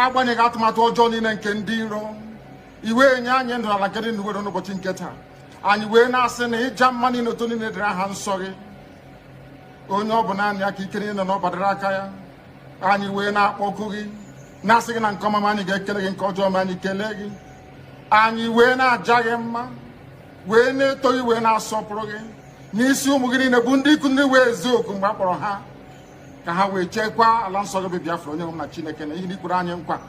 agbanyeghị atụmatụ ọjọọ niile nke ndị iro iwe nye anyị ndụ ala nke dị ndụ n'ụbọchị nke taa anyị wee na-asị na ịja mma niile otu niile dịrị aha nsọ gị onye ọ bụ naanị ya ka ike niile na ọ gbadara aka ya anyị wee na-akpọku gị na-asị gị na nke ọma anyị ga-ekele gị nke ọjọọ ma anyị kelee gị anyị wee na-aja gị mma wee na-eto gị wee na-asọpụrụ gị n'isi ụmụ gị niile bụ ndị ikwu ndị wee ezi oku mgbe a kpọrọ ha ka ha wee chekwaa ala nsọ gị bụ Biafra onye nwe m na Chineke na ihe n'ikwuru anyị nkwa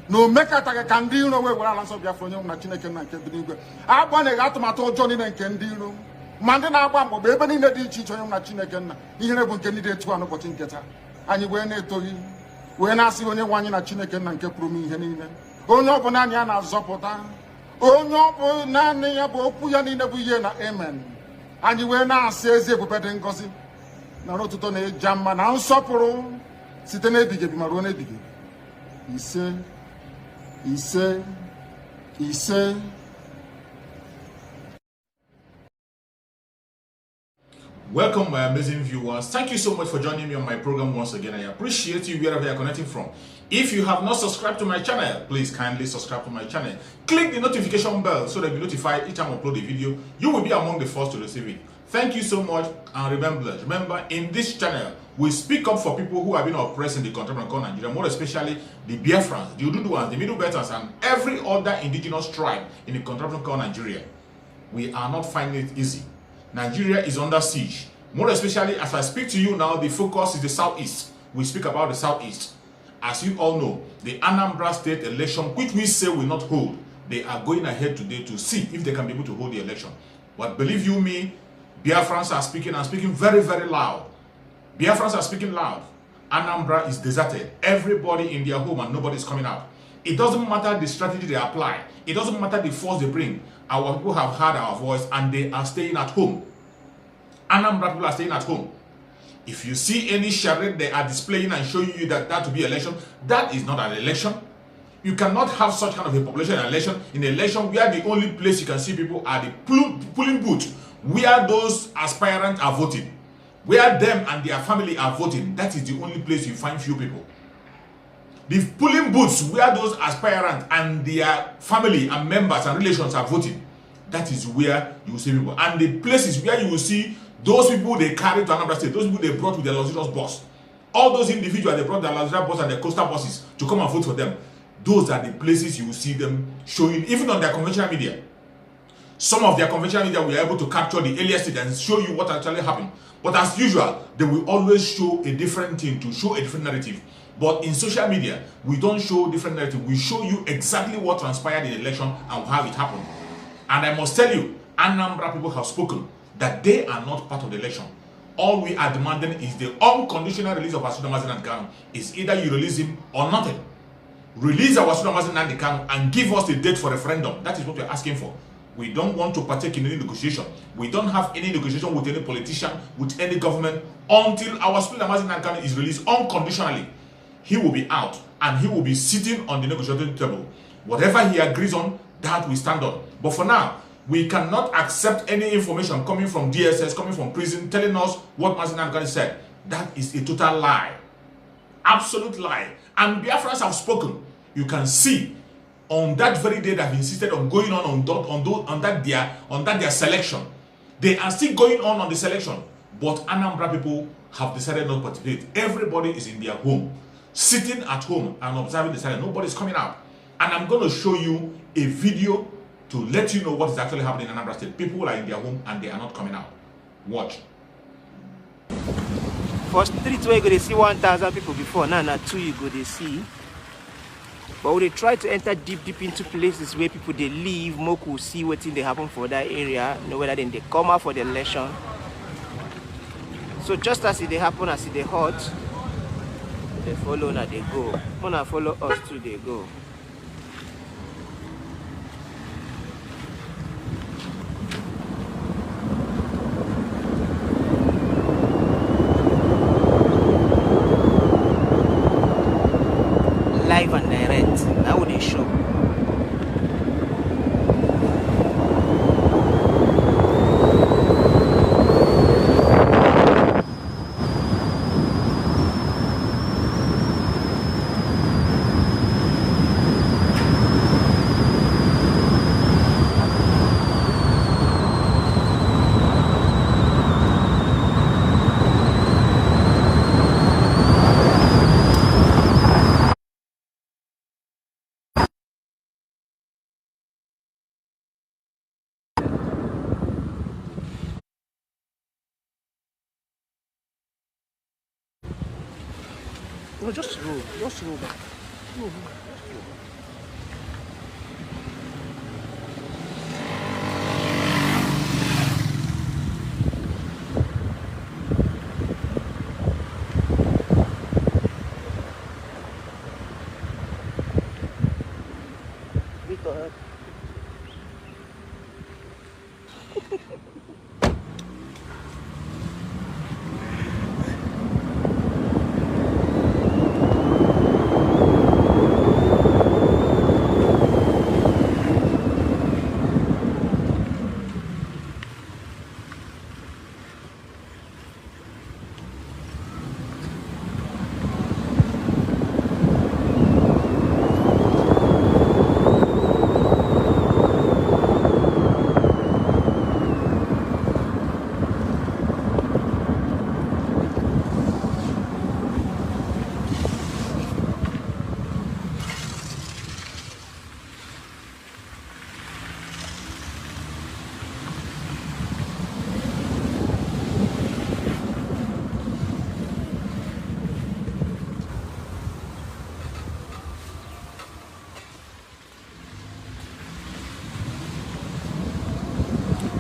na o mekataghị ka ndị iro wee were ala nsọ Biafra onye nwe m na Chineke na nke bi n'igwe agbanyeghị atụmatụ ọjọọ niile nke ndị iro ma ndị na-agba mgbọgba ebe niile dị iche iche onye nwe m na Chineke nna ihere bụ nke ndị dị etu a n'ụbọchị nke taa anyị wee na-eto gị wee na-asị onye nwe anyị na Chineke nna nke pụrụ m ihe niile onye ọ bụ naanị ya na-azọpụta onye ọ bụ naanị ya bụ okwu ya niile bụ ihe na amen anyị wee na-asị ezi ebube dị ngọzi na n'otuto na-eja mma na nsọpụrụ site n'ebighị ebi ma ruo n'ebighị ise ise ise. Welcome, my amazing viewers. Thank you so much for joining me on my program once again. I appreciate you wherever you are connecting from. If you have not subscribed to my channel, please kindly subscribe to my channel. Click the notification bell so that you'll be notified each time I upload a video. You will be among the first to receive it. Thank you so much, and remember, in this channel, we speak up for people who have been oppressed in the country of Nigeria, more especially the Biafrans, the Ududuans, the Middle Belters, and every other indigenous tribe in the country of Nigeria. We are not finding it easy. Nigeria is under siege. More especially, as I speak to you now, the focus is the Southeast. We speak about the Southeast. As you all know, the Anambra State election, which we say will not hold, they are going ahead today to see if they can be able to hold the election. But believe you me, Biafrans are speaking and speaking very, very loud. Biafrans are speaking loud. Anambra is deserted. Everybody in their home and nobody is coming out. It doesn't matter the strategy they apply. It doesn't matter the force they bring. Our people have heard our voice and they are staying at home. Anambra people are staying at home. If you see any charade they are displaying and showing you that to be election, that is not an election. You cannot have such kind of a population in election. In an election where the only place you can see people are the polling booth, where those aspirants are voting, where them and their family are voting. That is the only place you find few people. The polling booths where those aspirants and their family and members and relations are voting, that is where you will see people. And the places where you will see those people they carry to Anambra State, those people they brought with their luxurious bus, all those individuals they brought their luxurious bus and their coastal buses to come and vote for them, those are the places you will see them showing, even on their conventional media. Some of their conventional media were able to capture the earliest stage and show you what actually happened. But as usual, they will always show a different thing to show a different narrative. But in social media, we don't show different narrative. We show you exactly what transpired in the election and how it happened. And I must tell you, Anambra people have spoken that they are not part of the election. All we are demanding is the unconditional release of Asuda Mazi Nnamdi Kanu. It's either you release him or nothing. Release our Asuda Mazi Nnamdi Kanu and give us a date for referendum. That is what we're asking for. We don't want to partake in any negotiation. We don't have any negotiation with any politician, with any government, until our Asuda Mazi Nnamdi Kanu is released unconditionally. He will be out and he will be sitting on the negotiating table. Whatever he agrees on, that we stand on. But for now, we cannot accept any information coming from DSS, coming from prison, telling us what Mazi Nnamdi Kanu said. That is a total lie. Absolute lie. And Biafrans have spoken. You can see on that very day that they insisted on going on their selection. They are still going on the selection. But Anambra people have decided not to participate. Everybody is in their home, sitting at home and observing the silence. Nobody is coming out. And I'm going to show you a video to let you know what is actually happening in Anambra State. People are in their home and they are not coming out. Watch. For street where you go to see 1,000 people before, now 2 you go to see. But when they try to enter deep into places where people they live, more could see what thing they happen for that area, know whether then they come out for the election. So just as it they happen, as it they hot, they follow now they go. Wanna follow us too they go. Live and direct. That would they show. No, just roll. Just roll back. Roll. Victor,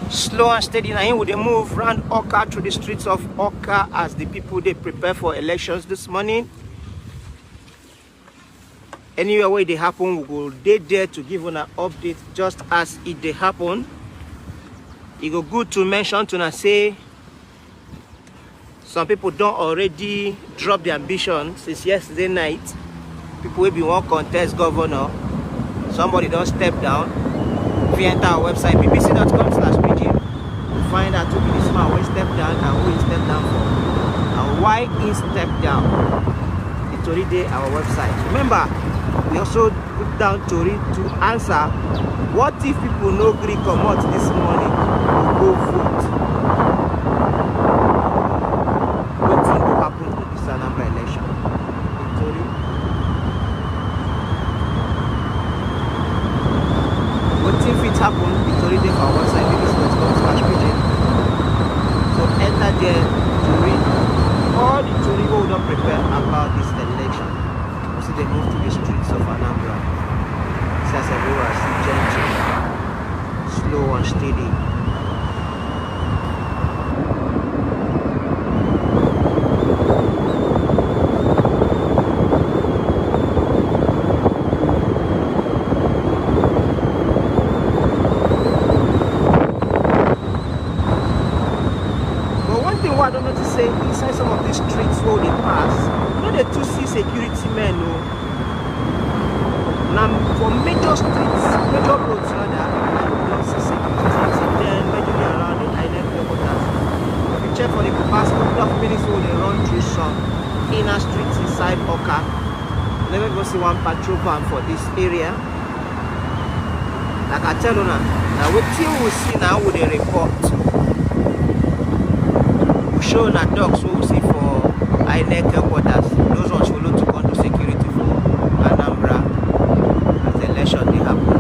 slow and steady. Now, would they move round Oka through the streets of Oka as the people they prepare for elections this morning? Anywhere where they happen, we go there to give an update just as it they happen. It go good to mention to say some people don't already drop the ambition since yesterday night. People will be one contest governor. Somebody don't step down. If you enter our website bbc.com/pidgin, you find out who be this man will step down and who he step down for and why he stepped down. It's already our website. Remember, we also put down Tori to answer what if people no agree come out this morning go vote. What thing will happen to this Anambra election? Tori. What if it happened? It's already for our website bbc.com/pidgin. So enter there to read all the Tori we don't prepare about this election. See they move to the streets of Anambra. Says everywhere still gentle, slow and steady. I don't know to say inside some of these streets where they pass, you know they too see security men no. Now for major streets, major roads rather, you don't see security then majorly around the island headquarters. If you check for the past couple of minutes where they run through some inner streets inside Oka, never go see one patrol van for this area. Like I tell you now what we see now with the report. Show na dogs we will see for INEC headquarters. Those ones will look to come to security for Anambra as the election they happen.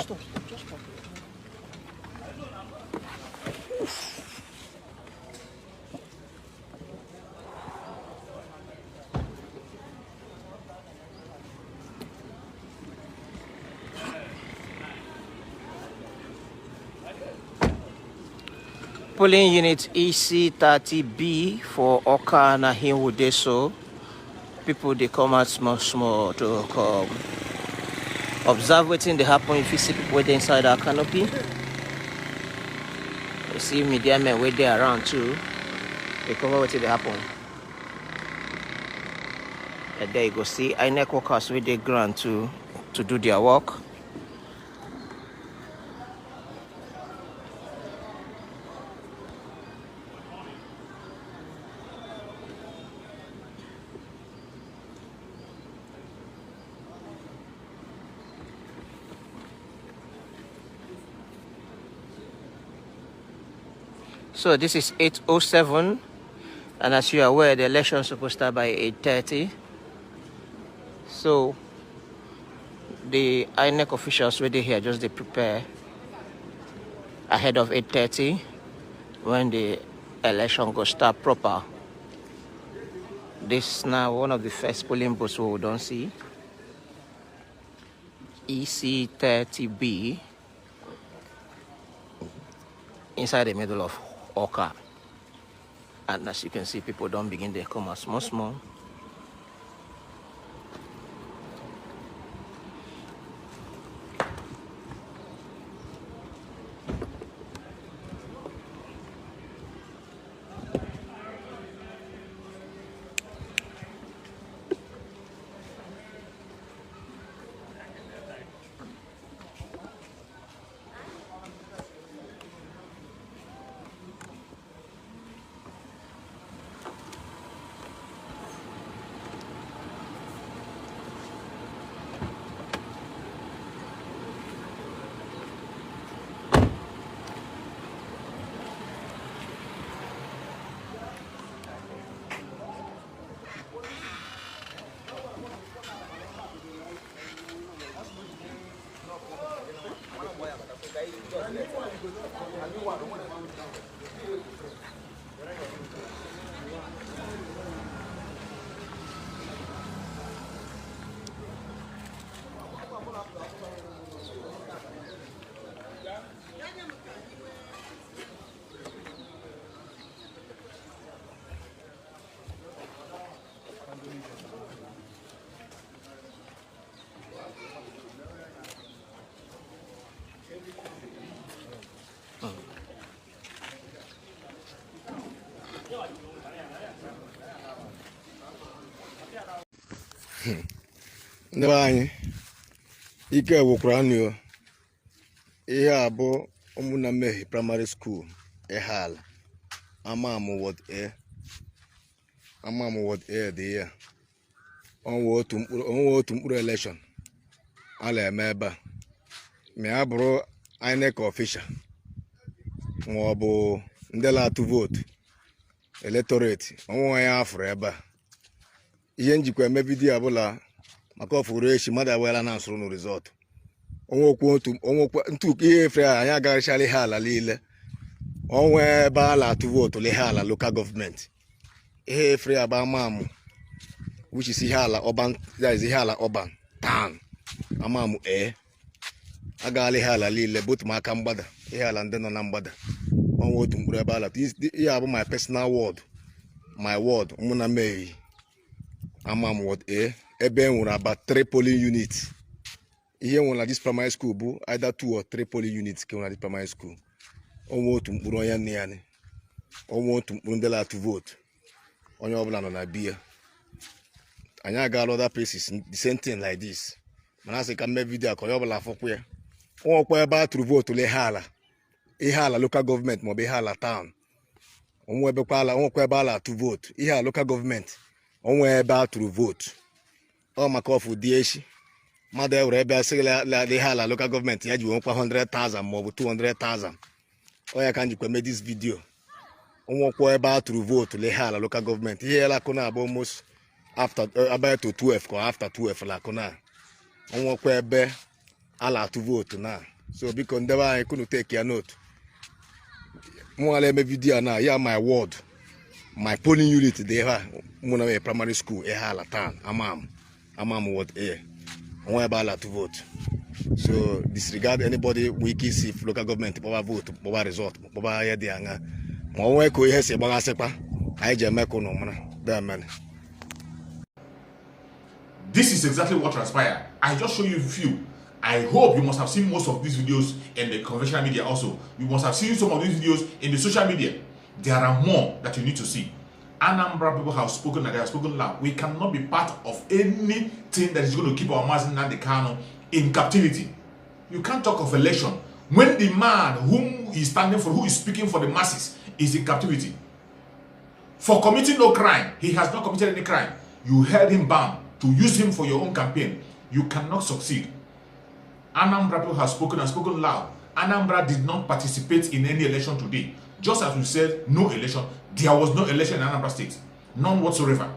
Stop. Just stop. Polling unit EC30B for Oka na Hinwudeso. People they come out small to come observe waiting they happen. If you see people waiting inside our canopy, you see media men waiting around too. They come out waiting they happen. And there you go see INEC workers with the ground to do their work. So this is 8:07, and as you are aware, the election is supposed to start by 8:30. So the INEC officials were here just they prepare ahead of 8:30 when the election go start proper. This is now one of the first polling booths we don't see. EC30B inside the middle of Oka, and as you can see, people don't begin to come out small. Ndị anyị ike wukwara nyo ihe abụ ụmụnna mmehie primary school Ehala Amamu Ward A dị ya onwe otu mkpụrụ election ala eme ebe a ma ya bụrụ INEC official ma ọ bụ ndị na-atụ vote electorate onwe ya afụrụ ebe a ihe njikwa eme vidiyo abụla maka ọfụrụ echi mmadụ awela na nsoro no result onwekwa ntuku ihe efere anyị agarịchala ihe ala niile onwe ebe a na-atụ vote ihe ala local government ihe efere aba Amamu which is ihe ala urban, that is ihe ala urban town Amamu agala ihe ala niile both maka mgbada ihe ala ndị nọ na mgbada onwe otu mkpụrụ ebe ala ihe abụ my personal word, my word ụmụnna mmehie Amamu Ward ebe enwere about 3 polling units. Ihe nwere na this primary school bụ either 2 or 3 polling units ke nwere na this primary school. Onwe otu mkpụrụ onye nne ya ni. Onwe otu mkpụrụ ndị la to vote. Onye ọbụla nọ na biya. Anyị agala other places the same thing like this. Mana asị ka mme video ka onye ọbụla afọkwa ya. Onwekwa ebe a to vote le ihe ala local government maọbụ ihe ala town. Onwekwa ebe ala to vote ihe ala local government. Onwe ebe a to vote. Ọ maka ọfụ dị echi mmadụ ewere ebe asịgịla ihe ala local government ya ji nwekwa 100,000 maọbụ 200,000. Ọ ya ka njikwa mee this video. Onwekwa ebe a to vote le ihe ala local government ihe la kona abụ almost after about to 12 or after 12 la kona. Onwekwa ebe ala to vote na So biko ndebe anyị kunu take your note. Mwale eme video na ya my ward. My polling unit there muna a primary school ehala town amam ward A. Onwe bala to vote. So disregard anybody we can see if local government power vote, power result, power ya dianga. Mwa ko ihe se gbaga sepa. Anyị je meko no mana. Da man. This is exactly what transpired. I just show you a few. I hope you must have seen most of these videos in the conventional media also. You must have seen some of these videos in the social media. There are more that you need to see. Anambra people have spoken and they have spoken loud. We cannot be part of anything that is going to keep our Mazi Nnamdi Kanu in captivity. You can't talk of election when the man whom is standing for, who is speaking for the masses, is in captivity. For committing no crime, he has not committed any crime. You held him bound to use him for your own campaign. You cannot succeed. Anambra people have spoken and spoken loud. Anambra did not participate in any election today. Just as we said, no election. There was no election in Anambra State. None whatsoever.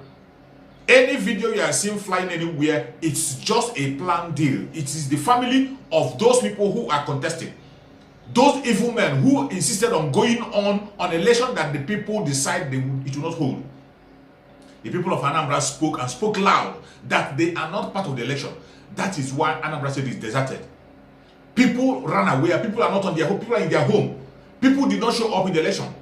Any video you are seeing flying anywhere, it's just a planned deal. It is the family of those people who are contesting. Those evil men who insisted on going on election that the people decide it will not hold. The people of Anambra spoke and spoke loud that they are not part of the election. That is why Anambra State is deserted. People ran away. People are not on their home. People are in their home. People did not show up in the election.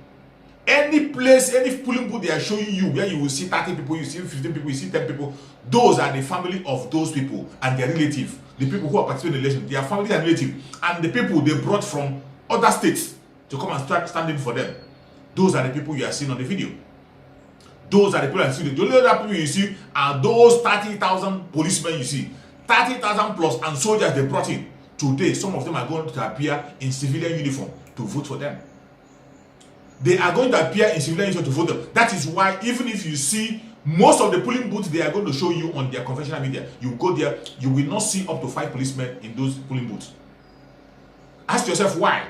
Any place, any polling booth they are showing you where you will see 30 people, you see 15 people, you see 10 people, those are the family of those people and their relatives. The people who are participating in the election, their family and relatives, and the people they brought from other states to come and start standing for them. Those are the people you are seeing on the video. Those are the people you are seeing. The only other people you see are those 30,000 policemen you see. 30,000 plus and soldiers they brought in. Today, some of them are going to appear in civilian uniform to vote for them. They are going to appear in civilian uniform to vote them. That is why even if you see most of the polling booths they are going to show you on their conventional media, you go there, you will not see up to 5 policemen in those polling booths. Ask yourself why.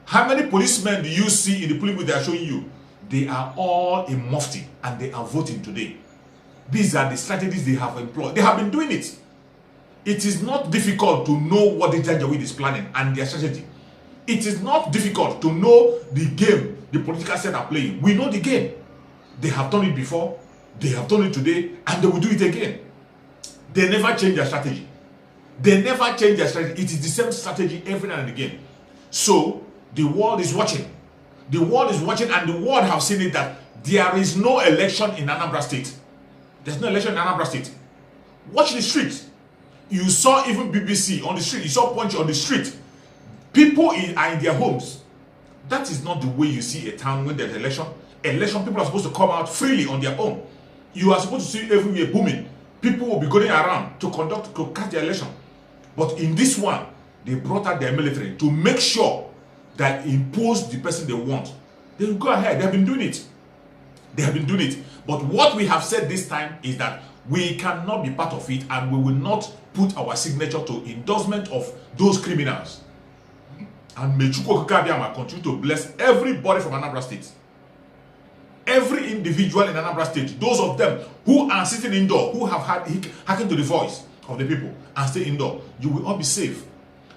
How many policemen do you see in the polling booth they are showing you? They are all in mufti and they are voting today. These are the strategies they have employed. They have been doing it. It is not difficult to know what the Janjaweed is planning and their strategy. It is not difficult to know the game the political set are playing. We know the game. They have done it before, they have done it today, and they will do it again. They never change their strategy. They never change their strategy. It is the same strategy every now and again. So, the world is watching. The world is watching, and the world have seen it that there is no election in Anambra State. There's no election in Anambra State. Watch the streets. You saw even BBC on the street. You saw Punch on the street. People are in their homes. That is not the way you see a town when there's an election. Election, people are supposed to come out freely on their own. You are supposed to see everywhere booming. People will be going around to catch the election. But in this one, they brought out their military to make sure that impose the person they want. They will go ahead. They have been doing it. They have been doing it. But what we have said this time is that we cannot be part of it, and we will not put our signature to endorsement of those criminals. And may Chukwu Okike continue to bless everybody from Anambra State. Every individual in Anambra State, those of them who are sitting indoor, who have hearkened to the voice of the people and stay indoor, you will all be safe.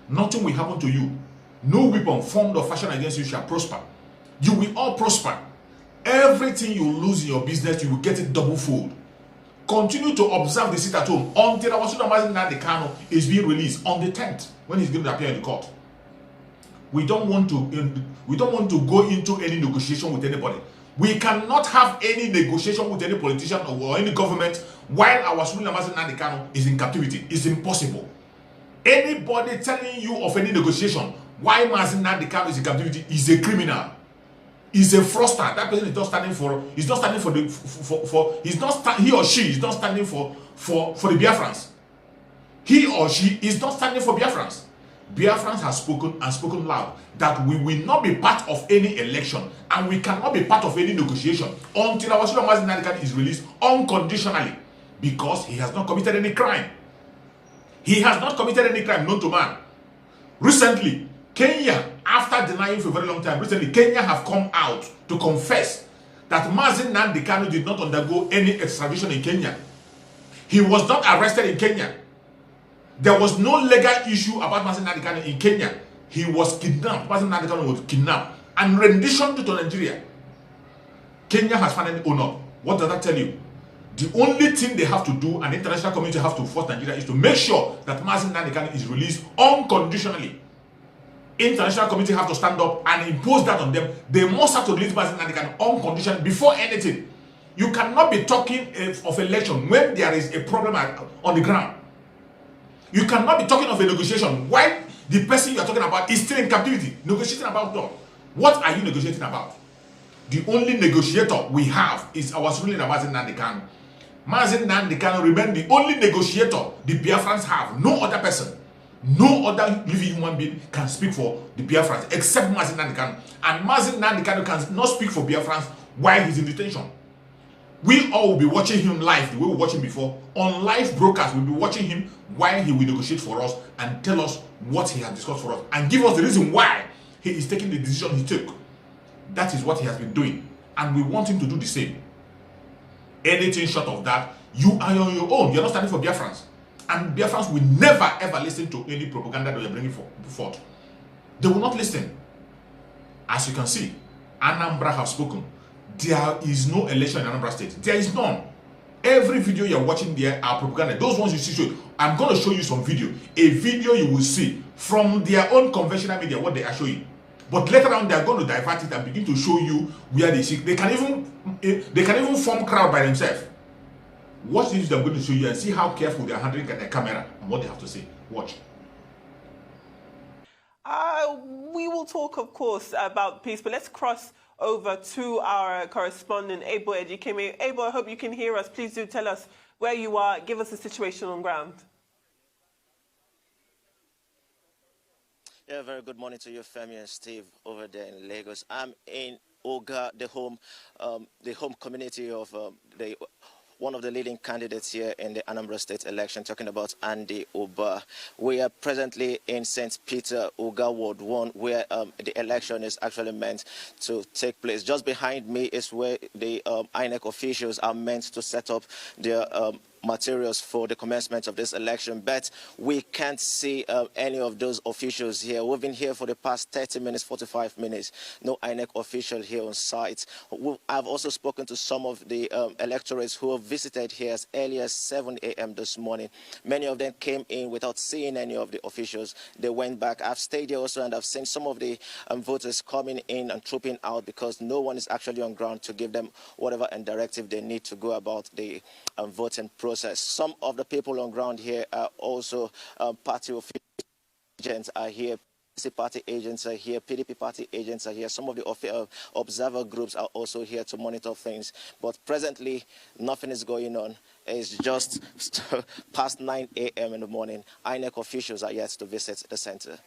Nothing will happen to you. No weapon formed or fashioned against you shall prosper. You will all prosper. Everything you lose in your business, you will get it double fold. Continue to observe the sit at home until our Mazi Nnamdi Kanu is being released on the 10th when he's going to appear in the court. We don't want to go into any negotiation with anybody. We cannot have any negotiation with any politician or any government while our Mazi Nnamdi Kanu is in captivity. It's impossible. Anybody telling you of any negotiation while Mazi Nnamdi Kanu is in captivity is a criminal. Is a fraudster. That person is not standing for. He's not standing for the. He or she is not standing for the Biafrans. He or she is not standing for Biafrans. Biafrans has spoken and spoken loud that we will not be part of any election and we cannot be part of any negotiation until our Mazi Nnamdi Kanu is released unconditionally, because he has not committed any crime. He has not committed any crime known to man. Recently, Kenya, after denying for a very long time, recently Kenya have come out to confess that Mazi Nnamdi Kanu did not undergo any extradition in Kenya. He was not arrested in Kenya. There was no legal issue about Mazi Nnamdi Kanu in Kenya. He was kidnapped. Mazi Nnamdi Kanu was kidnapped and renditioned to Nigeria. Kenya has finally owned up. What does that tell you? The only thing they have to do, and the international community have to force Nigeria, is to make sure that Mazi Nnamdi Kanu is released unconditionally. International community have to stand up and impose that on them. They must have to release Mazi Nnamdi Kanu unconditionally before anything. You cannot be talking of election when there is a problem on the ground. You cannot be talking of a negotiation while the person you are talking about is still in captivity. Negotiating about what? What are you negotiating about? The only negotiator we have is our ruling Mazi Nnamdi Kanu. Mazi Nnamdi Kanu remain the only negotiator the Biafrans have. No other person, no other living human being can speak for the Biafrans except Mazi Nnamdi Kanu. And Mazi Nnamdi Kanu cannot speak for Biafrans while he's in detention. We all will be watching him live the way we watched him before. On live broadcast, we'll be watching him while he will negotiate for us and tell us what he has discussed for us and give us the reason why he is taking the decision he took. That is what he has been doing. And we want him to do the same. Anything short of that, you are on your own. You're not standing for Biafrans. And Biafrans will never ever listen to any propaganda that you're bringing forth. They will not listen. As you can see, Anambra have spoken. There is no election in Anambra State. There is none. Every video you're watching there are propaganda. Those ones you see, I'm going to show you some video. A video you will see from their own conventional media, what they are showing. But later on, they are going to divert it and begin to show you where they see. They can even form crowd by themselves. Watch this. I'm going to show you and see how careful they are handling the camera and what they have to say. Watch. We will talk, of course, about peace, but let's cross over to our correspondent, Abel Ejikeme. Abel, I hope you can hear us. Please do tell us where you are. Give us the situation on ground. Yeah, very good morning to you, Femi and Steve, over there in Lagos. I'm in Oga, the home community of one of the leading candidates here in the Anambra State election, talking about Andy Ubah. We are presently in St. Peter, Oga Ward 1, where the election is actually meant to take place. Just behind me is where the INEC officials are meant to set up their materials for the commencement of this election, but we can't see any of those officials here. We've been here for the past 30 minutes, 45 minutes. No INEC official here on site. I've also spoken to some of the electorates who have visited here as early as 7 a.m. this morning. Many of them came in without seeing any of the officials. They went back. I've stayed here also, and I've seen some of the voters coming in and trooping out because no one is actually on ground to give them whatever and directive they need to go about the voting process. Some of the people on ground here are also party agents are here. Party agents are here, PDP party agents are here. Some of the observer groups are also here to monitor things. But presently, nothing is going on. It's just past 9 a.m. in the morning. INEC officials are yet to visit the center.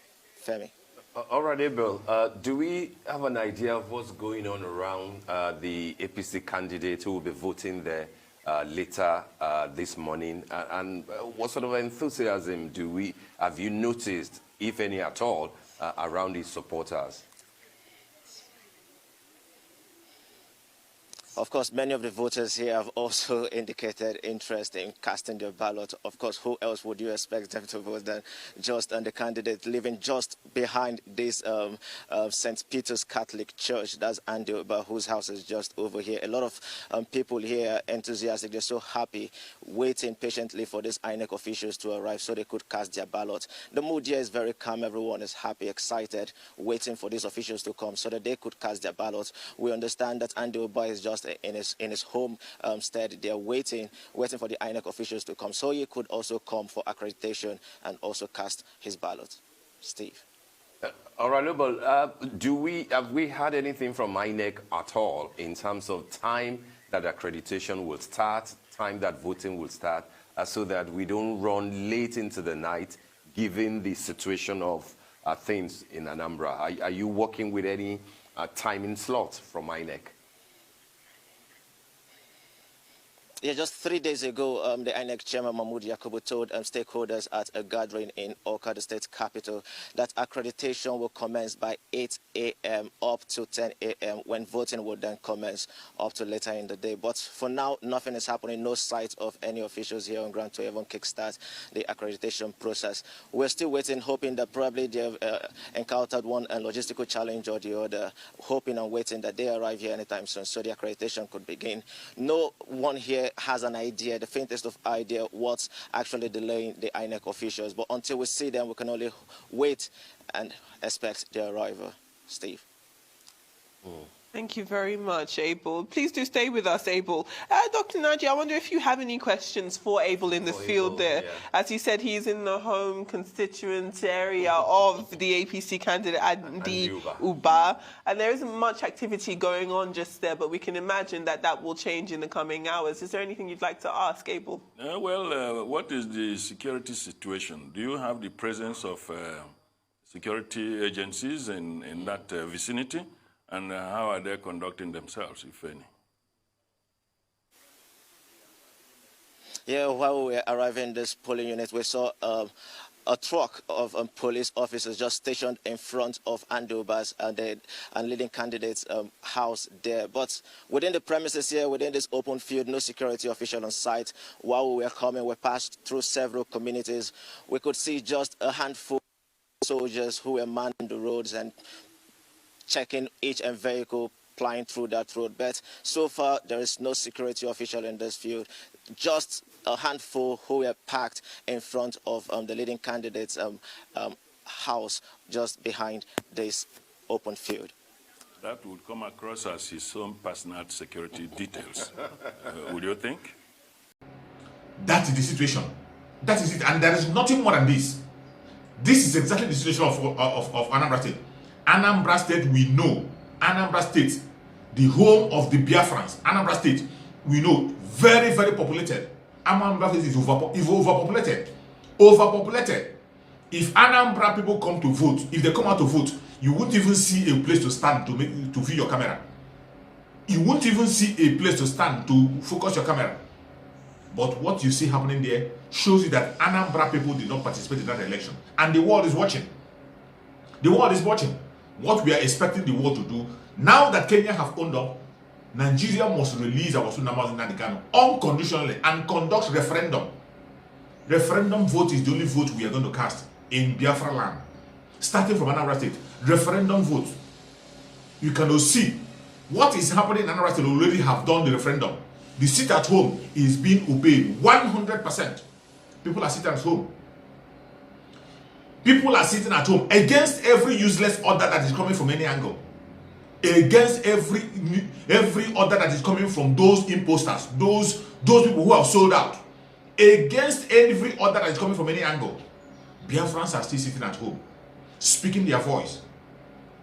Femi. All right, Abel. Do we have an idea of what's going on around the APC candidate who will be voting there later this morning? And what sort of enthusiasm have you noticed, if any at all, around his supporters? Of course, many of the voters here have also indicated interest in casting their ballot. Of course, who else would you expect them to vote than just on the candidate living just behind this St. Peter's Catholic Church? That's Andy Ubah, whose house is just over here. A lot of people here are enthusiastic. They're so happy, waiting patiently for these INEC officials to arrive so they could cast their ballot. The mood here is very calm. Everyone is happy, excited, waiting for these officials to come so that they could cast their ballots. We understand that Andy Ubah is just in his home stead. They are waiting for the INEC officials to come so he could also come for accreditation and also cast his ballot. Steve. All right, Abel, have we had anything from INEC at all in terms of time that accreditation will start, time that voting will start, so that we don't run late into the night, given the situation of things in Anambra? Are you working with any timing slots from INEC? Yeah, just 3 days ago, the INEC chairman Mahmoud Yakubu told stakeholders at a gathering in Awka, the state capital, that accreditation will commence by 8 a.m. up to 10 a.m. when voting will then commence up to later in the day. But for now, nothing is happening. No sight of any officials here on ground to even kickstart the accreditation process. We're still waiting, hoping that probably they've encountered one logistical challenge or the other, hoping and waiting that they arrive here anytime soon so the accreditation could begin. No one here has an idea, the faintest of idea, what's actually delaying the INEC officials. But until we see them, we can only wait and expect their arrival. Steve. Thank you very much, Abel. Please do stay with us, Abel. Dr. Naji, I wonder if you have any questions for Abel in the field there. Yeah. As you said, he's in the home constituent area of the APC candidate, Andy Uba. And there isn't much activity going on just there, but we can imagine that that will change in the coming hours. Is there anything you'd like to ask, Abel? What is the security situation? Do you have the presence of security agencies in that vicinity? And how are they conducting themselves, if any? Yeah, while we were arriving in this polling unit, we saw a truck of police officers just stationed in front of Andoba's and leading candidates' house there. But within the premises here, within this open field, no security official on site. While we were coming, we passed through several communities. We could see just a handful of soldiers who were manning the roads and checking each vehicle plying through that road. But so far, there is no security official in this field. Just a handful who were packed in front of the leading candidate's house just behind this open field. That would come across as his own personal security details. Would you think? That is the situation. That is it. And there is nothing more than this. This is exactly the situation of Anambra State. Anambra State, we know. Anambra State, the home of the Biafrans. Anambra State, we know, very, very populated. Anambra State is overpopulated. Overpopulated. If Anambra people come to vote, if they come out to vote, you won't even see a place to stand to view your camera. You won't even see a place to stand to focus your camera. But what you see happening there shows you that Anambra people did not participate in that election. And the world is watching. The world is watching. What we are expecting the world to do, now that Kenya have owned up, Nigeria must release our Mazi Nnamdi Kanu unconditionally and conduct referendum. Referendum vote is the only vote we are going to cast in Biafra land. Starting from Anambra State, referendum vote. You can see what is happening in Anambra State. Already have done the referendum. The sit at home is being obeyed 100%. People are sitting at home. People are sitting at home against every useless order that is coming from any angle. Against every order that is coming from those imposters, those people who have sold out. Against every order that is coming from any angle. Biafrans are still sitting at home, speaking their voice.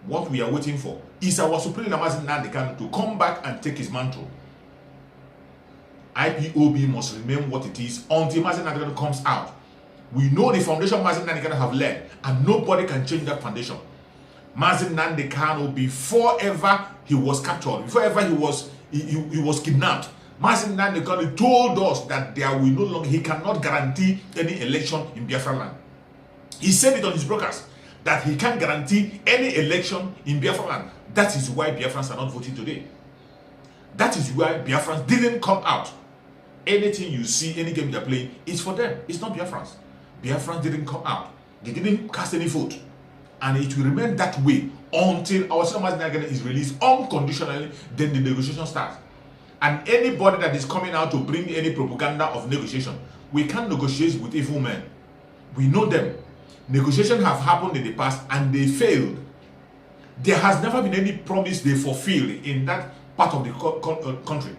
What we are waiting for is our Supreme Leader Mazi Nnamdi Kanu to come back and take his mantle. IPOB must remain what it is until Mazi Nnamdi Kanu comes out. We know the foundation Mazi Nnamdi Kanu have led, and nobody can change that foundation. Mazi Nnamdi Kanu, before ever he was captured, before ever he was kidnapped, Mazi Nnamdi Kanu told us that there will no longer, he cannot guarantee any election in Biafra land. He said it on his broadcast that he can't guarantee any election in Biafra land. That is why Biafrans are not voting today. That is why Biafrans didn't come out. Anything you see, any game they're playing, is for them. It's not Biafrans. Biafrans didn't come out. They didn't cast any vote. And it will remain that way until our Mazi Nnamdi Kanu is released unconditionally, then the negotiation starts. And anybody that is coming out to bring any propaganda of negotiation, we can't negotiate with evil men. We know them. Negotiations have happened in the past and they failed. There has never been any promise they fulfilled in that part of the country.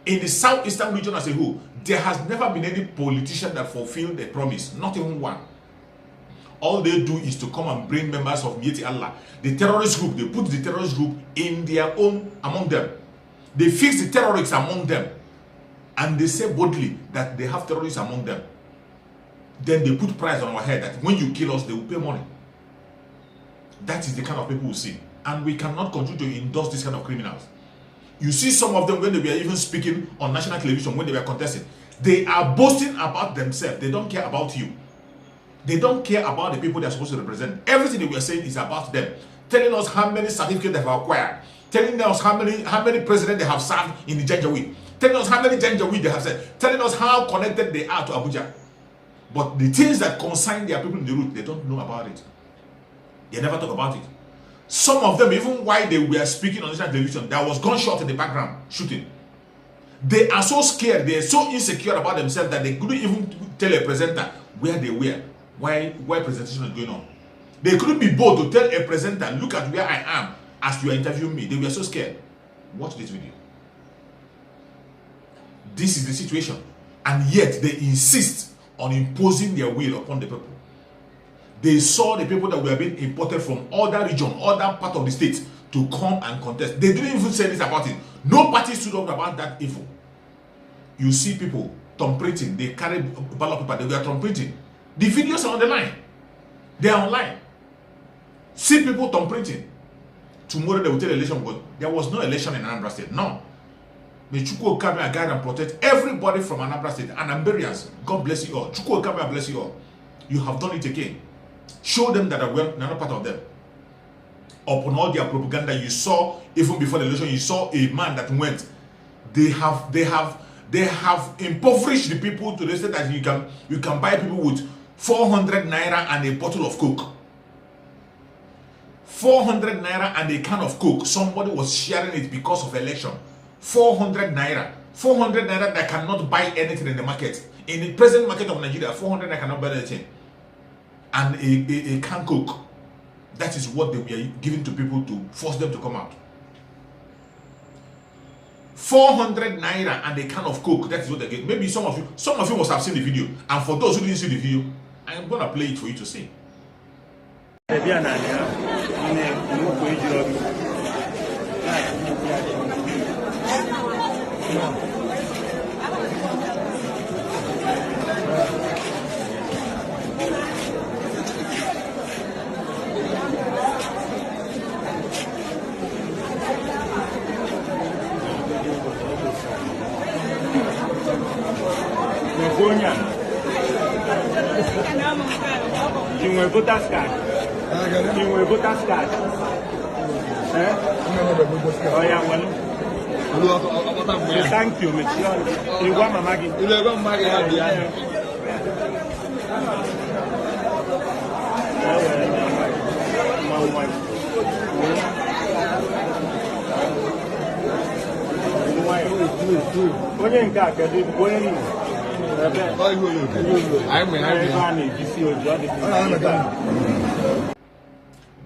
In the southeastern region as a whole, there has never been any politician that fulfilled a promise, not even one. All they do is to come and bring members of Miyetti Allah, the terrorist group. They put the terrorist group in their own, among them. They fix the terrorists among them. And they say boldly that they have terrorists among them. Then they put price on our head that when you kill us, they will pay money. That is the kind of people we see. And we cannot continue to endorse this kind of criminals. You see some of them when they were even speaking on national television, when they were contesting, they are boasting about themselves. They don't care about you. They don't care about the people they're supposed to represent. Everything they were saying is about them. Telling us how many certificates they have acquired. Telling us how many presidents they have served in the Janjaweed. Telling us how many Janjaweed they have said. Telling us how connected they are to Abuja. But the things that concern their people in the root, they don't know about it. They never talk about it. Some of them, even while they were speaking on national television, there was gunshot in the background, shooting. They are so scared, they are so insecure about themselves that they couldn't even tell a presenter where they were, why presentation is going on. They couldn't be bold to tell a presenter, look at where I am as you are interviewing me. They were so scared. Watch this video. This is the situation. And yet they insist on imposing their will upon the people. They saw the people that were being imported from other region, other part of the state to come and contest. They didn't even say this about it. No party stood up about that info. You see people thumb printing. They carry ballot paper. They were thumb printing. The videos are on the line. They are online. See people thumb printing. Tomorrow they will tell election, but there was no election in Anambra State. No. May Chukwu come and guide and protect everybody from Anambra State. Anambarians, God bless you all. Chukwu come and bless you all. You have done it again. Show them that we are not part of them. Upon all their propaganda, you saw even before the election, you saw a man that went. They have impoverished the people to the extent that you can buy people with 400 naira and a bottle of Coke. 400 naira and a can of Coke. Somebody was sharing it because of election. 400 naira. 400 naira that cannot buy anything in the market. In the present market of Nigeria, 400 naira cannot buy anything. And a can Coke. That is what they were giving to people to force them to come out. 400 naira and a can of Coke. That is what they get. Maybe some of you must have seen the video. And for those who didn't see the video, I am gonna play it for you to see. You will vote as card. You will vote as card. Oh yeah, well. Thank you, Monsieur. You want my Maggie? You want Maggie?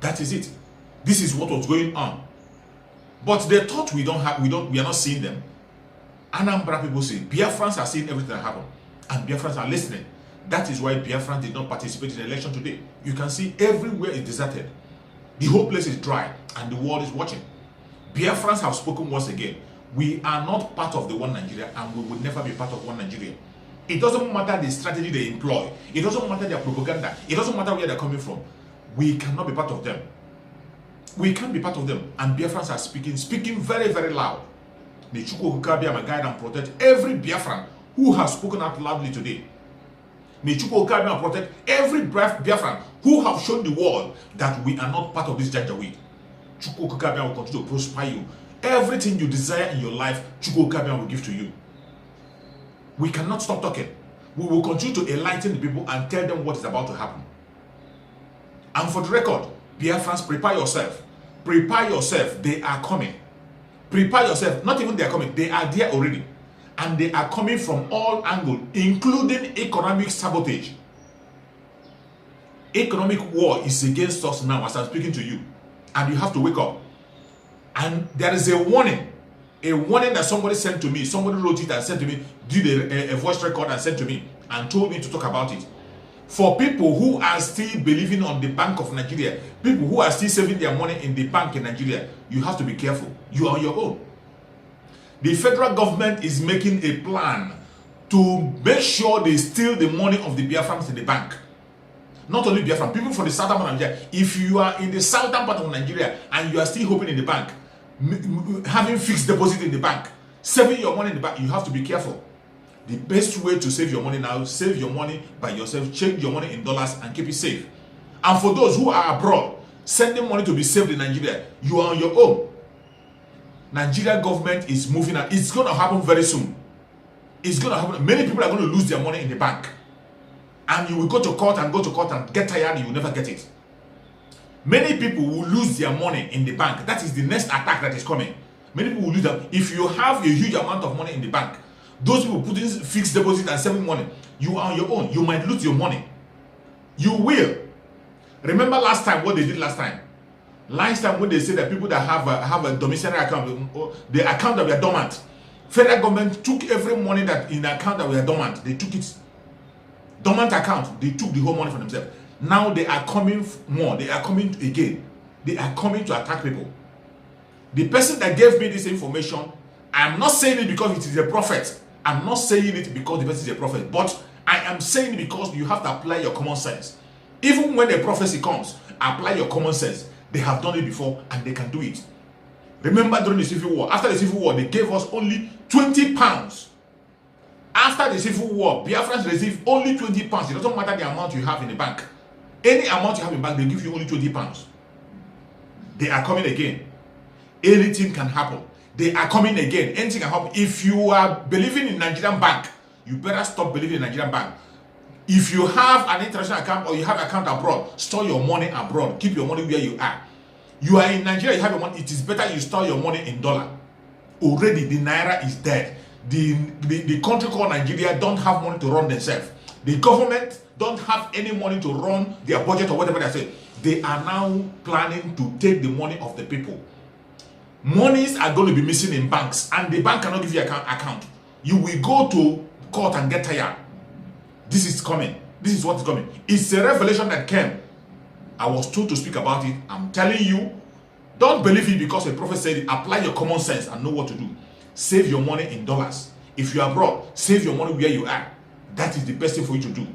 That is it. This is what was going on. But they thought we are not seeing them. Anambra people say Biafrans are seeing everything that happened, and Biafrans are listening. That is why Biafrans did not participate in the election today. You can see everywhere is deserted. The whole place is dry, and the world is watching. Biafrans have spoken once again. We are not part of the one Nigeria, and we will never be part of one Nigeria. It doesn't matter the strategy they employ. It doesn't matter their propaganda. It doesn't matter where they're coming from. We cannot be part of them. We can't be part of them. And Biafrans are speaking very, very loud. May Chukwu Okabia guide and protect every Biafran who has spoken out loudly today. May Chukwu Okabia protect every Biafran who have shown the world that we are not part of this Janjaweed. Chukwu Okabia will continue to prosper you. Everything you desire in your life, Chukwu Okabia will give to you. We cannot stop talking. We will continue to enlighten the people and tell them what is about to happen. And for the record, Biafrans, prepare yourself. Prepare yourself. They are coming. Prepare yourself. Not even they are coming. They are there already. And they are coming from all angles, including economic sabotage. Economic war is against us now as I'm speaking to you. And you have to wake up. And there is a warning that somebody sent to me. Somebody wrote it and sent to me, did a voice record and sent to me and told me to talk about it. For people who are still believing on the Bank of Nigeria, people who are still saving their money in the bank in Nigeria, you have to be careful. You are on your own. The federal government is making a plan to make sure they steal the money of the Biafrans in the bank. Not only Biafran, people from the southern part of Nigeria. If you are in the southern part of Nigeria and you are still hoping in the bank, having fixed deposit in the bank, saving your money in the bank. You have to be careful. The best way to save your money now, save your money by yourself, change your money in dollars and keep it safe. And for those who are abroad, sending money to be saved in Nigeria, you are on your own. Nigeria government is moving out. It's going to happen very soon. It's going to happen. Many people are going to lose their money in the bank. And you will go to court and get tired and you will never get it. Many people will lose their money in the bank. That is the next attack that is coming. Many people will lose them. If you have a huge amount of money in the bank, those people putting fixed deposit and saving money, you are on your own. You might lose your money. You will. Remember last time, what they did last time? Last time when they said that people that have a domiciliary account, the account that were dormant, federal government took every money that in the account that were dormant, they took it. Dormant account, they took the whole money for themselves. Now they are coming more. They are coming again. They are coming to attack people. The person that gave me this information, I'm not saying it because it is a prophet. I'm not saying it because the person is a prophet. But I am saying it because you have to apply your common sense. Even when a prophecy comes, apply your common sense. They have done it before and they can do it. Remember during the Civil War, after the Civil War, they gave us only 20 pounds. After the Civil War, Biafrans received only 20 pounds. It doesn't matter the amount you have in the bank. Any amount you have in the bank, they give you only 20 pounds. They are coming again. Anything can happen. They are coming again. Anything can happen. If you are believing in Nigerian bank, you better stop believing in Nigerian bank. If you have an international account or you have an account abroad, store your money abroad. Keep your money where you are. You are in Nigeria, you have your money. It is better you store your money in dollar. Already the naira is dead. The country called Nigeria don't have money to run themselves. The government don't have any money to run their budget or whatever they say. They are now planning to take the money of the people. Monies are going to be missing in banks, and the bank cannot give you an account. You will go to court and get tired. This is coming. This is what is coming. It's a revelation that came. I was told to speak about it. I'm telling you, don't believe it because a prophet said it. Apply your common sense and know what to do. Save your money in dollars. If you are abroad, save your money where you are. That is the best thing for you to do.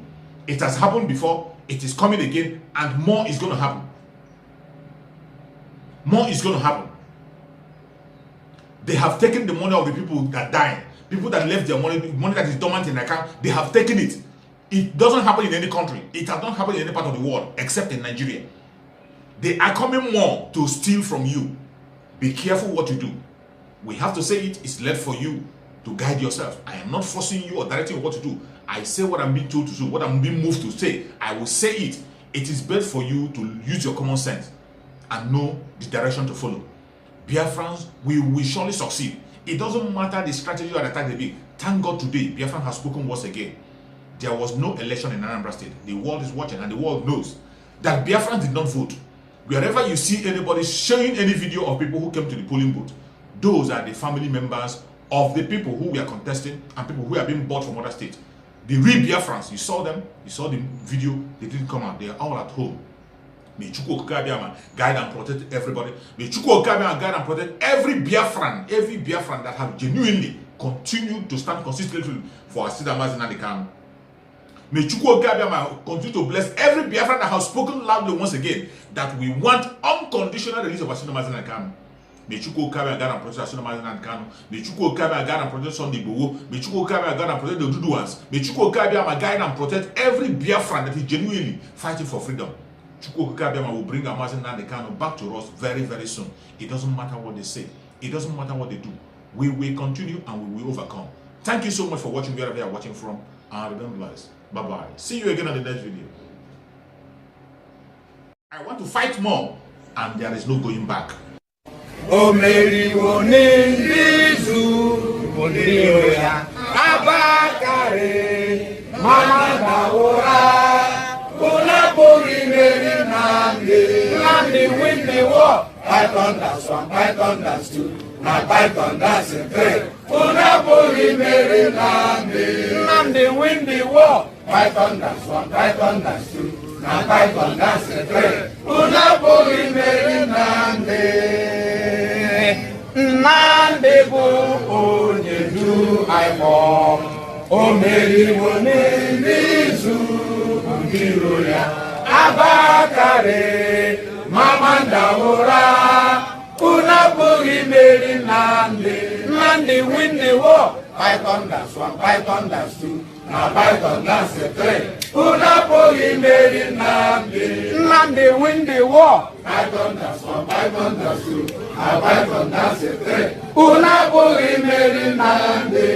It has happened before. It is coming again, and more is going to happen. More is going to happen. They have taken the money of the people that died. People that left their money that is dormant in the account, they have taken it. It doesn't happen in any country. It has not happened in any part of the world except in Nigeria. They are coming more to steal from you. Be careful what you do. We have to say it. It's left for you to guide yourself. I am not forcing you or directing you what to do. I say what I'm being told to do, what I'm being moved to say. I will say it. It is best for you to use your common sense and know the direction to follow. Biafrans, we will surely succeed. It doesn't matter the strategy or the attack they be. Thank God today, Biafran has spoken once again. There was no election in Anambra State. The world is watching and the world knows that Biafrans did not vote. Wherever you see anybody showing any video of people who came to the polling booth, those are the family members of the people who were contesting and people who are being bought from other states. The real Biafrans, you saw them, you saw the video, they didn't come out. They are all at home. May Chukwu Okike Abiama guide and protect everybody. May Chukwu Okike Abiama guide and protect every Biafran that have genuinely continued to stand consistently for Asida Mazi Nnamdi Kanu. May Chukwu Okike Abiama continue to bless every Biafran that has spoken loudly once again that we want unconditional release of Asida Mazi Nnamdi Kanu. May Chukwu Okike Abiama guide and protect Asida Mazi Nnamdi Kanu. May Chukwu Okike Abiama guide and protect Sunday Igboho. May Chukwu Okike Abiama guide and protect the Oduduwans. May Chukwu Okike Abiama guide and protect every Biafran that is genuinely fighting for freedom. Chukwu Okike Abiama will bring Mazi Nnamdi Kanu back to us very, very soon. It doesn't matter what they say. It doesn't matter what they do. We will continue and we will overcome. Thank you so much for watching wherever you are watching from. And remember this. Bye-bye. See you again on the next video. I want to fight more, and there is no going back. O Mary Wonizu Wonioya Abakare Mama Daora Unapuri Mary Nnamdi win the war. Python that's one, Python that's two, now Python that's a three. Unapuri Mary Nnamdi win the war. Python that's one, Python that's two, now Python that's a three. Unapuri Mary Nnamdi. Nnamdi bụ onye du aimo, o meriwo n'izu ndiro ya. Abakare Mama Daora, pụghị imeri Nnamdi. Nnamdi win the war. Python dance 1, Python dance 2, na Python dance 3. Unu pụghị imeri Nnamdi. Nnamdi win the war. Python dance 1, Python dance 2, na Python dance 3. Unu pụghị imeri Nnamdi.